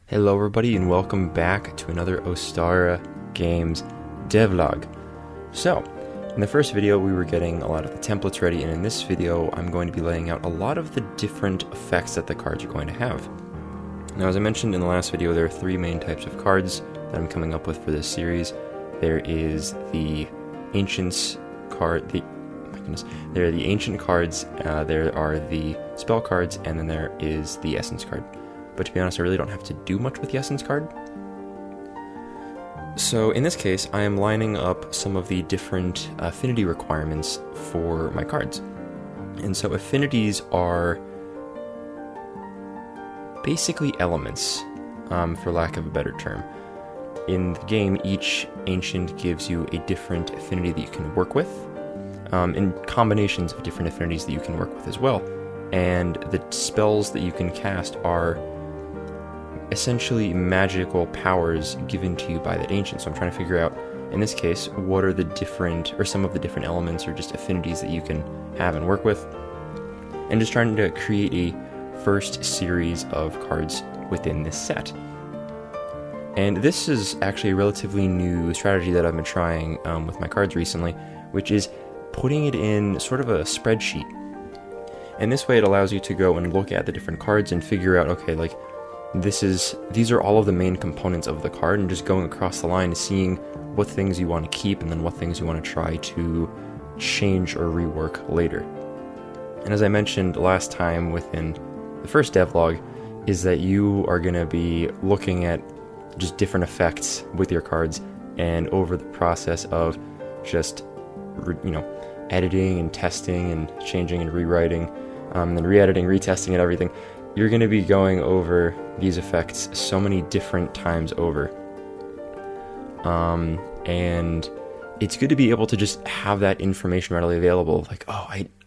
Hello everybody and welcome back to another Ostara Games devlog. So, in the first video we were getting a lot of the templates ready, and in this video I'm going to be laying out a lot of the different effects that the cards are going to have. Now, as I mentioned in the last video, there are three main types of cards that I'm coming up with for this series. There is the Ancients card, there are the Ancient cards, there are the Spell cards, and then there is the Essence card. But to be honest, I really don't have to do much with the Essence card. So in this case, I am lining up some of the different affinity requirements for my cards. And so affinities are basically elements, for lack of a better term. In the game, each Ancient gives you a different affinity that you can work with, and combinations of different affinities that you can work with as well. And the spells that you can cast are essentially magical powers given to you by that Ancient. So I'm trying to figure out, in this case, what are the different, or some of the different elements or just affinities that you can have and work with, and just trying to create a first series of cards within this set. And this is actually a relatively new strategy that I've been trying with my cards recently, which is putting it in sort of a spreadsheet. And this way it allows you to go and look at the different cards and figure out, okay, like, these are all of the main components of the card, and just going across the line, seeing what things you want to keep and then what things you want to try to change or rework later. And as I mentioned last time within the first devlog, is that you are going to be looking at just different effects with your cards, and over the process of just editing and testing and changing and rewriting, and then re-editing, retesting, and everything, you're going to be going over these effects so many different times over. And it's good to be able to just have that information readily available. Like,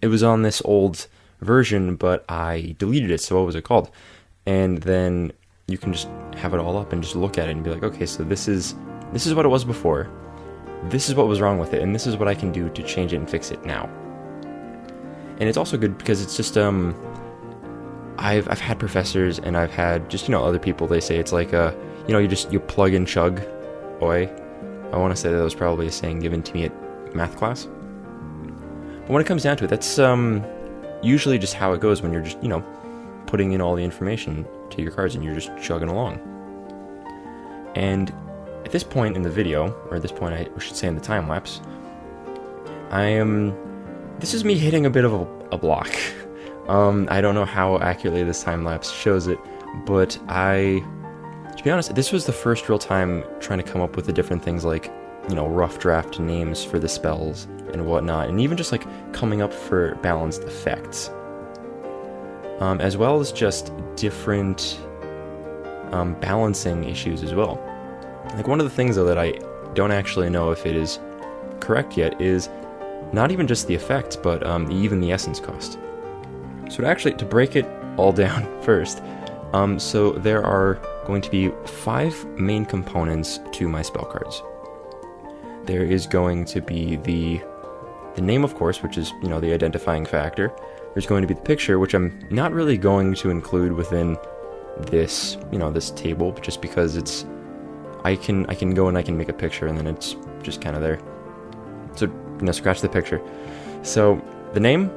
it was on this old version, but I deleted it, so what was it called? And then you can just have it all up and just look at it and be like, okay, so this is what it was before. This is what was wrong with it, and this is what I can do to change it and fix it now. And it's also good because it's just, I've had professors and I've had just, other people, they say it's like, you plug and chug. I want to say that was probably a saying given to me at math class. But when it comes down to it, that's usually just how it goes when you're just, putting in all the information to your cards and you're just chugging along. And at this point in the video, or at this point I should say in the time lapse, this is me hitting a bit of a block. I don't know how accurately this time-lapse shows it, but to be honest, this was the first real time trying to come up with the different things like, rough draft names for the spells and whatnot, and even just like coming up for balanced effects. As well as just different balancing issues as well. Like, one of the things though that I don't actually know if it is correct yet is not even just the effects, but even the essence cost. So to break it all down first, so there are going to be 5 main components to my spell cards. There is going to be the name, of course, which is, the identifying factor. There's going to be the picture, which I'm not really going to include within this, this table, just because I can go and I can make a picture and then it's just kind of there. So, scratch the picture. So, the name,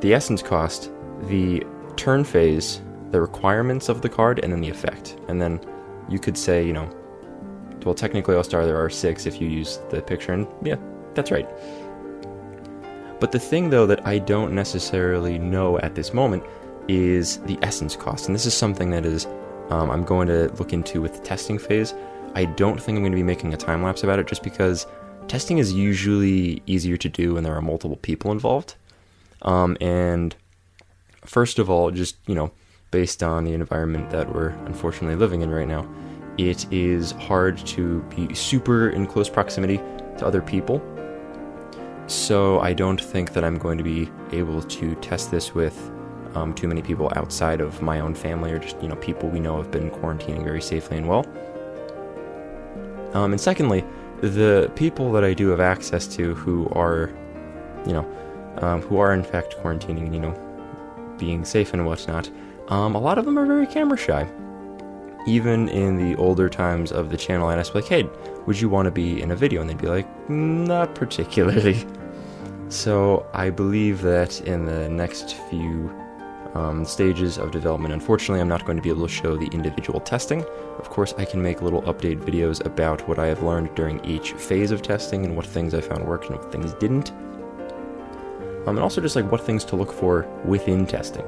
the essence cost, the turn phase, the requirements of the card, and then the effect. And then you could say, well, technically Ostara there are 6 if you use the picture, and yeah, that's right. But the thing though that I don't necessarily know at this moment is the essence cost, and this is something that is I'm going to look into with the testing phase. I don't think I'm going to be making a time lapse about it, just because testing is usually easier to do when there are multiple people involved. And first of all, just, based on the environment that we're unfortunately living in right now, it is hard to be super in close proximity to other people. So I don't think that I'm going to be able to test this with too many people outside of my own family, or just, people we know have been quarantining very safely and well. And secondly, the people that I do have access to who are, who are in fact quarantining, being safe and whatnot, a lot of them are very camera shy. even in the older times of the channel, I'd ask like, hey, would you want to be in a video? And they'd be like, not particularly. So I believe that in the next few stages of development, unfortunately, I'm not going to be able to show the individual testing. Of course, I can make little update videos about what I have learned during each phase of testing and what things I found worked and what things didn't. And also just like what things to look for within testing.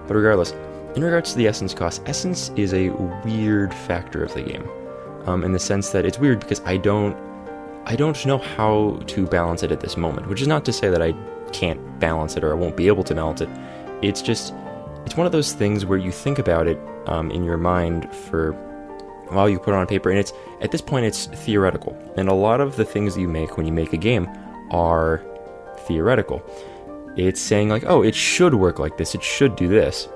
But regardless, in regards to the essence cost, essence is a weird factor of the game. In the sense that it's weird because I don't know how to balance it at this moment, which is not to say that I can't balance it or I won't be able to balance it. It's one of those things where you think about it in your mind for a while, you put it on paper, and at this point it's theoretical. And a lot of the things you make when you make a game are theoretical. It's saying like, oh, it should work like this, it should do this.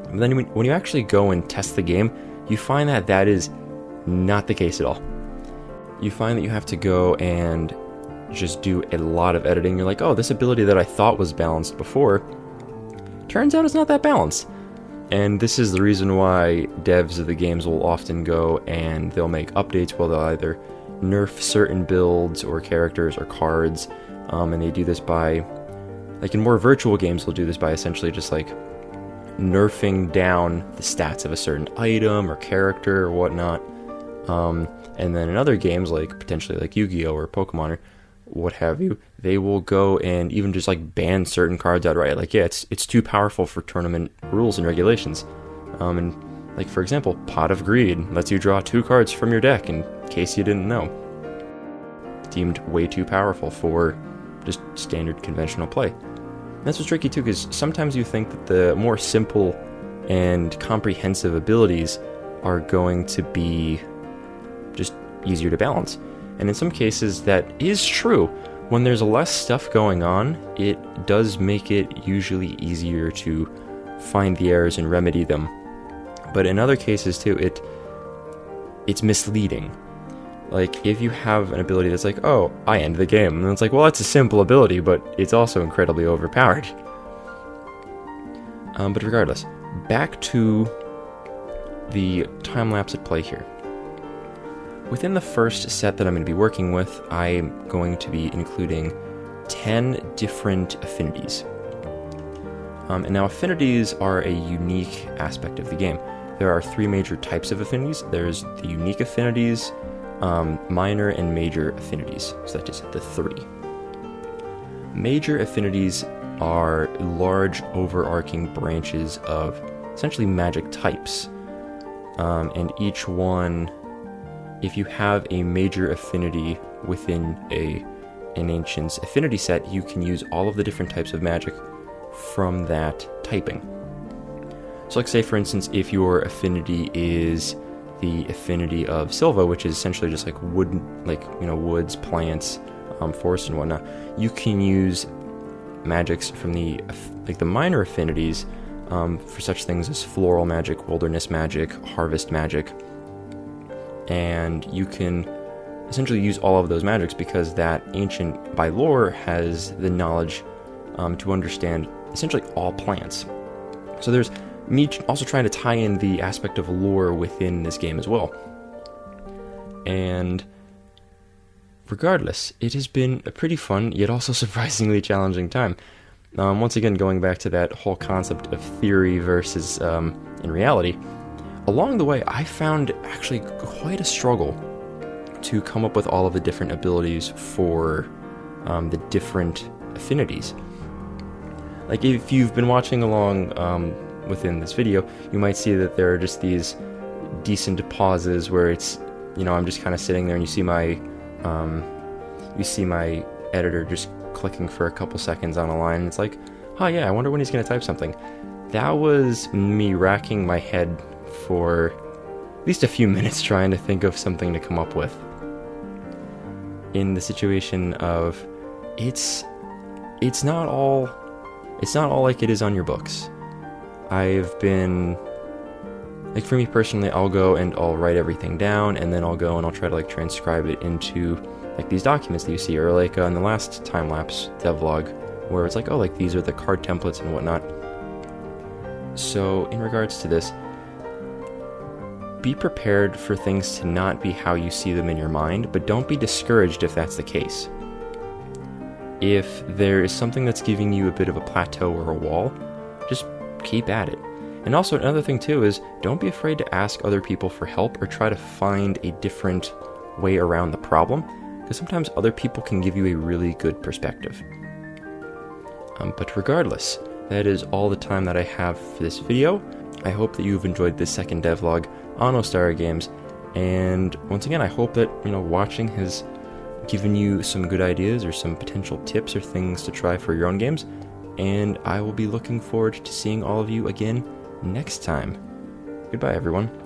And then when you actually go and test the game, you find that that is not the case at all. You find that you have to go and just do a lot of editing. You're like, oh, this ability that I thought was balanced before, turns out it's not that balanced. And this is the reason why devs of the games will often go and they'll make updates where they'll either nerf certain builds or characters or cards, and they do this by, like in more virtual games, they'll do this by essentially just like nerfing down the stats of a certain item or character or whatnot. And then in other games, like potentially like Yu-Gi-Oh! Or Pokemon or what have you, they will go and even just like ban certain cards outright. Like, yeah, it's too powerful for tournament rules and regulations. And like, for example, Pot of Greed lets you draw 2 cards from your deck in case you didn't know. Deemed way too powerful for just standard conventional play. And that's what's tricky too, because sometimes you think that the more simple and comprehensive abilities are going to be just easier to balance. And in some cases that is true. When there's less stuff going on, it does make it usually easier to find the errors and remedy them. But in other cases too, it's misleading. Like if you have an ability that's like, oh, I end the game, and it's like, well, that's a simple ability, but it's also incredibly overpowered. But regardless, back to the time-lapse at play here. Within the first set that I'm going to be working with, I'm going to be including 10 different affinities. And now affinities are a unique aspect of the game. There are 3 major types of affinities. There's the unique affinities, minor and major affinities. So that is the 3. Major affinities are large overarching branches of essentially magic types. And each one, if you have a major affinity within an ancient's affinity set, you can use all of the different types of magic from that typing. So like say for instance, if your affinity is the affinity of Silva, which is essentially just like wood, like, you know, woods, plants, forests and whatnot, you can use magics from the minor affinities for such things as floral magic, wilderness magic, harvest magic. And you can essentially use all of those magics because that ancient, by lore, has the knowledge to understand essentially all plants. So there's me also trying to tie in the aspect of lore within this game as well. And regardless, it has been a pretty fun, yet also surprisingly challenging time. Once again, going back to that whole concept of theory versus in reality, along the way, I found actually quite a struggle to come up with all of the different abilities for the different affinities. Like if you've been watching along within this video, you might see that there are just these decent pauses where it's, you know, I'm just kind of sitting there and you see my editor just clicking for a couple seconds on a line, and it's like, oh yeah, I wonder when he's going to type something. That was me racking my head for at least a few minutes trying to think of something to come up with. In the situation of it's not all like it is on your books. I've been, like for me personally, I'll go and I'll write everything down, and then I'll go and I'll try to like transcribe it into like these documents that you see, or like in the last time-lapse devlog, where it's like, oh, like these are the card templates and whatnot. So in regards to this, be prepared for things to not be how you see them in your mind, but don't be discouraged if that's the case. If there is something that's giving you a bit of a plateau or a wall, just keep at it. And also another thing too is don't be afraid to ask other people for help or try to find a different way around the problem, because sometimes other people can give you a really good perspective. But regardless, that is all the time that I have for this video. I hope that you've enjoyed this second devlog on Ostara Games, and once again, I hope that watching has given you some good ideas or some potential tips or things to try for your own games, and I will be looking forward to seeing all of you again next time. Goodbye, everyone.